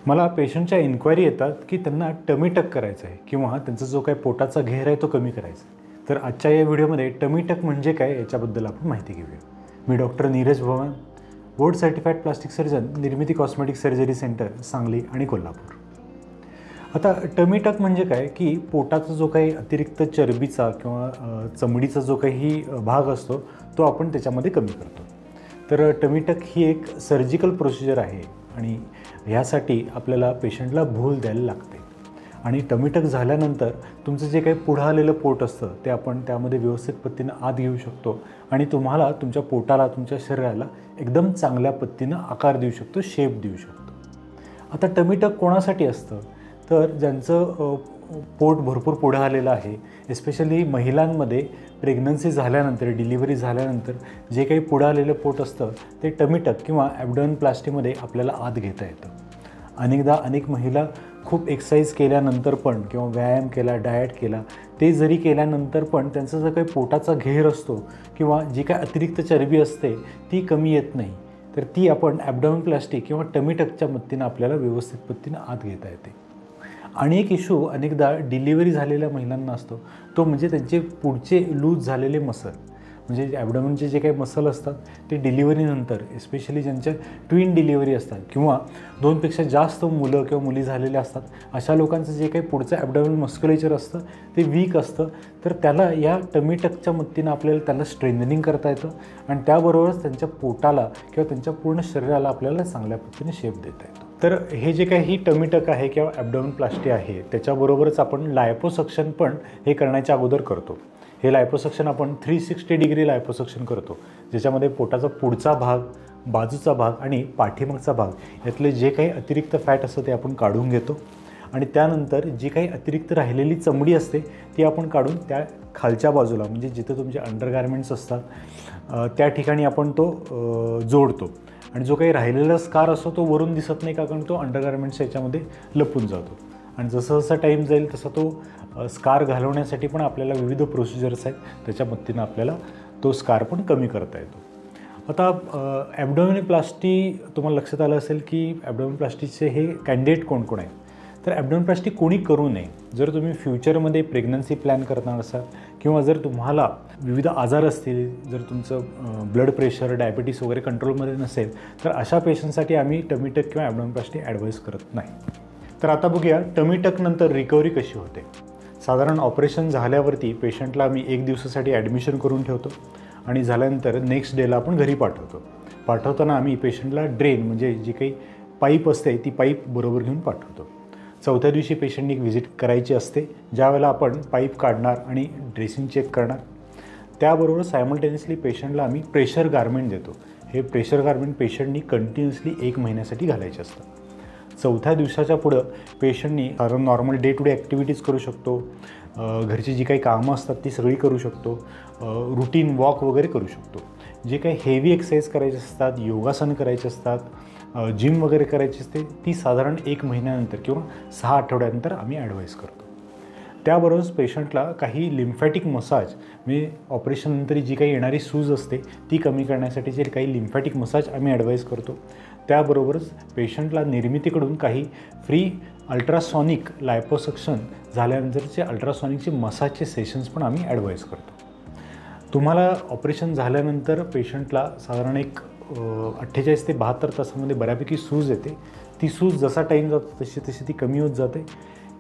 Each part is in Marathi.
मला पेशंटच्या इन्क्वायरी येतात की त्यांना टमी टक करायचं आहे किंवा त्यांचा जो काही पोटाचा घेर आहे तो कमी करायचा आहे। तर आजच्या या व्हिडिओमध्ये टमी टक म्हणजे काय याच्याबद्दल आपण माहिती घेऊया। मी डॉक्टर नीरज भवन, बोर्ड सर्टिफाईड प्लास्टिक सर्जन, निर्मिती कॉस्मेटिक सर्जरी सेंटर, सांगली आणि कोल्हापूर। आता टमी टक म्हणजे काय की पोटाचा जो काही अतिरिक्त चरबीचा किंवा चमडीचा जो काही भाग असतो तो आपण त्याच्यामध्ये कमी करतो। तर टमी टक ही एक सर्जिकल प्रोसिजर आहे आणि ह्यासाठी आपल्याला पेशंटला भूल द्यायला लागते आणि टमी टक झाल्यानंतर तुमचं जे काही पुढं आलेलं पोट असतं ते आपण त्यामध्ये व्यवस्थित पद्धतीनं आत घेऊ शकतो आणि तुम्हाला तुमच्या पोटाला, तुमच्या शरीराला एकदम चांगल्या पद्धतीनं आकार देऊ शकतो, शेप देऊ शकतो। आता टमी टक कोणासाठी असतं तर ज्यांचं पोट भरपूर पुढं आलेलं आहे, एस्पेशली महिलांमध्ये प्रेग्नन्सी झाल्यानंतर, डिलिव्हरी झाल्यानंतर जे काही पुढं आलेलं पोट असतं ते टमी टक किंवा ॲब्डोमेनोप्लास्टीमध्ये आपल्याला आत घेता येतं। अनेक महिला खूप एक्सरसाइज केल्यानंतर पण किंवा व्यायाम केला, डाएट केला, ते जरी केल्यानंतर पण त्यांचा जो काही पोटाचा घेर असतो किंवा जी काय अतिरिक्त चरबी असते ती कमी येत नाही, तर ती आपण ॲब्डोमेनोप्लास्टी किंवा टमी टकच्या मदतीनं आपल्याला व्यवस्थित पद्धतीनं आत घेता येते। आणि एक इशू अनेकदा डिलिव्हरी झालेल्या महिलांना असतो तो म्हणजे त्यांचे पुढचे लूज झालेले मसल, म्हणजे ॲब्डोमेनचे जे काही मसल असतात ते डिलिव्हरीनंतर, एस्पेशली ज्यांच्या ट्विन डिलिव्हरी असतात किंवा दोनपेक्षा जास्त मुलं किंवा मुली झालेल्या असतात, अशा लोकांचं जे काही पुढचं ॲब्डोमेनल मस्क्युलेचर असतं ते वीक असतं, तर त्याला या टमी टकच्या मदतीनं आपल्याला त्याला स्ट्रेंथनिंग करता येतं आणि त्याबरोबरच त्यांच्या पोटाला किंवा त्यांच्या पूर्ण शरीराला आपल्याला चांगल्या पद्धतीने शेप देता येतो। तर हे जे काही टमी टक आहे किंवा ॲब्डोमेनोप्लास्टी आहे त्याच्याबरोबरच आपण लायपोसक्शन पण हे करण्याच्या अगोदर करतो। हे लायपोसक्शन आपण 360 डिग्री लायपोसक्शन करतो, ज्याच्यामध्ये पोटाचा पुढचा भाग, बाजूचा भाग आणि पाठीमागचा भाग यातले जे काही अतिरिक्त फॅट असतं ते आपण काढून घेतो आणि त्यानंतर जी काही अतिरिक्त राहिलेली चमडी असते ती आपण काढून त्या खालच्या बाजूला, म्हणजे जिथं तुमचे अंडरगार्मेंट्स असतात त्या ठिकाणी आपण तो जोडतो आणि जो काही राहिलेला स्कार असतो तो वरून दिसत नाही, कारण तो अंडरगार्मेंट्स याच्यामध्ये लपून जातो आणि जसं जसं टाईम जाईल तसा तो स्कार घालवण्यासाठी पण आपल्याला विविध प्रोसिजर्स आहेत, त्याच्या मदतीनं आपल्याला तो स्कार पण कमी करता येतो। आता ॲब्डोमेनोप्लास्टी तुम्हाला लक्षात आलं असेल की ॲब्डोमेनोप्लास्टीचे हे कॅन्डिडेट कोण कोण आहेत, तर ॲब्डोमेनोप्लास्टी कोणी करू नये। जर तुम्ही फ्युचरमध्ये प्रेग्नन्सी प्लॅन करणार असाल किंवा जर तुम्हाला विविध आजार असतील, जर तुमचं ब्लड प्रेशर, डायबिटीस वगैरे कंट्रोलमध्ये नसेल, तर अशा पेशंटसाठी आम्ही टमी टक किंवा ॲब्डोमेनोप्लास्टी ॲडवाईस करत नाही। तर आता बघूया टमी टकनंतर रिकव्हरी कशी होते। साधारण ऑपरेशन झाल्यावरती पेशंटला आम्ही 1 दिवसासाठी ॲडमिशन करून ठेवतो आणि झाल्यानंतर नेक्स्ट डेला आपण घरी पाठवतो। पाठवताना आम्ही पेशंटला ड्रेन म्हणजे जी काही पाईप असते ती पाईप बरोबर घेऊन पाठवतो। चौथ्या दिवशी पेशंटनी एक व्हिजिट करायची असते, ज्यावेळेला आपण पाईप काढणार आणि ड्रेसिंग चेक करणार। त्याबरोबर सायमल्टेनियसली पेशंटला आम्ही प्रेशर गारमेंट देतो। हे प्रेशर गारमेंट पेशंटनी कंटिन्युअसली 1 महिन्यासाठी घालायचे असतं। चौथ्या दिवसाच्या पुढं पेशंटनी कारण normal day to day activities करू शकतो, घरची जी काही कामं असतात ती सगळी करू शकतो, रुटीन वॉक वगैरे करू शकतो। जे काही हेवी एक्सरसाइज करायचे असतात, योगासन करायचे असतात, जिम वगैरे करायची असते, ती साधारण 1 महिन्यानंतर किंवा 6 आठवड्यानंतर आम्ही ॲडवाईस करतो। त्याबरोबरच पेशंटला काही लिम्फॅटिक मसाज, म्हणजे ऑपरेशननंतर जी काही येणारी सूज असते ती कमी करण्यासाठी जे काही लिम्फॅटिक मसाज आम्ही ॲडवाईस करतो। त्याबरोबरच पेशंटला निर्मितीकडून काही फ्री अल्ट्रासॉनिक लायपोसक्शन झाल्यानंतरचे अल्ट्रासॉनिकचे मसाजचे सेशन्स पण आम्ही ॲडवाईस करतो। तुम्हाला ऑपरेशन झाल्यानंतर पेशंटला साधारण एक 48 ते 72 तासामध्ये बऱ्यापैकी सूज येते। ती सूज जसा टाईम जातो तशी ती कमी होत जाते।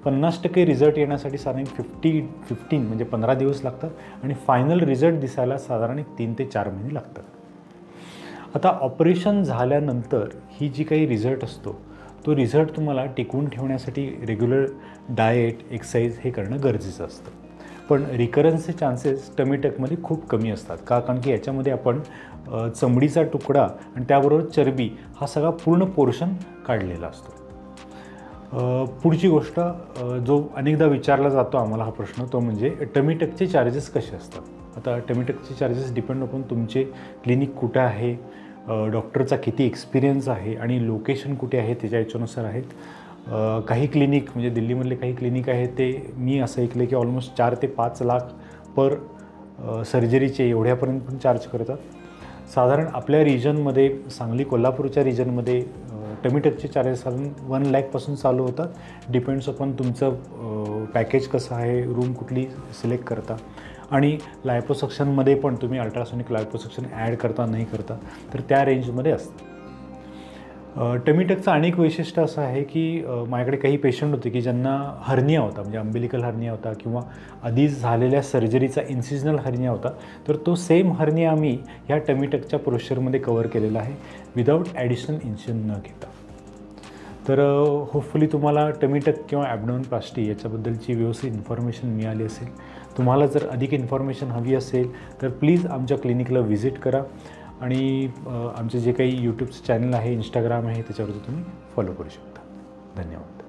50% रिझल्ट येण्यासाठी साधारण 15 म्हणजे 15 दिवस लागतात आणि फायनल रिझल्ट दिसायला साधारण 3 ते 4 महिने लागतात। आता ऑपरेशन झाल्यानंतर ही जी काही रिझल्ट असतो तो रिझल्ट तुम्हाला टिकवून ठेवण्यासाठी रेग्युलर डाएट, एक्सरसाइज हे करणं गरजेचं असतं। पण रिकरन्सचे चान्सेस टमी टकमध्ये खूप कमी असतात, कारण की याच्यामध्ये आपण चमडीचा तुकडा आणि त्याबरोबर चरबी हा सगळा पूर्ण पोर्शन काढलेला असतो। पुढची गोष्ट जो अनेकदा विचारला जातो आम्हाला हा प्रश्न, तो म्हणजे टमी टकचे चार्जेस कसे असतात। आता टमी टकचे चार्जेस डिपेंड अपॉन तुमचे क्लिनिक कुठे आहे, डॉक्टरचा किती एक्सपिरियन्स आहे आणि लोकेशन कुठे आहे त्याच्या याच्यानुसार आहेत। काही क्लिनिक म्हणजे दिल्लीमधले काही क्लिनिक आहेत ते मी असं ऐकलं की ऑलमोस्ट 4 ते 5 लाख पर सर्जरीचे एवढ्यापर्यंत पण चार्ज करतात। साधारण आपल्या रिजनमध्ये सांगली कोल्हापूरच्या रिजनमध्ये टमीटकचे चार्जेस साधारण 1 लाखपासून चालू होतात. डिपेंड्स अपॉन तुमचं पॅकेज कसं आहे, रूम कुठली सिलेक्ट करता आणि लायपोसक्शनमध्ये पण तुम्ही अल्ट्रासोनिक लायपोसक्शन ॲड करता नाही करता तर त्या रेंजमध्ये असतं. टमीटकचं अनेक वैशिष्ट्य असं आहे की माझ्याकडे काही पेशंट होते की ज्यांना हर्निया होता, म्हणजे अंबिलिकल हर्निया होता किंवा आधी झालेल्या सर्जरीचा इन्सिजनल हर्निया होता, तर तो सेम हर्निया आम्ही ह्या टमीटकच्या प्रोसिजरमध्ये कवर केलेला आहे विदाऊट ॲडिशनल इन्सिजन न घेता. तर होपफुली तुम्हाला टमीटक किंवा ॲबडोमेनोप्लास्टी याच्याबद्दलची व्यवस्थित इन्फॉर्मेशन मिळाली असेल. तुम्हाला जर अधिक इन्फॉर्मेशन हवी असेल तर प्लीज आमच्या क्लिनिकला व्हिजिट करा आणि आमचे जे काही यूट्यूबचं चॅनल आहे, इंस्टाग्राम आहे, त्याच्यावरती तुम्ही फॉलो करू शकता. धन्यवाद.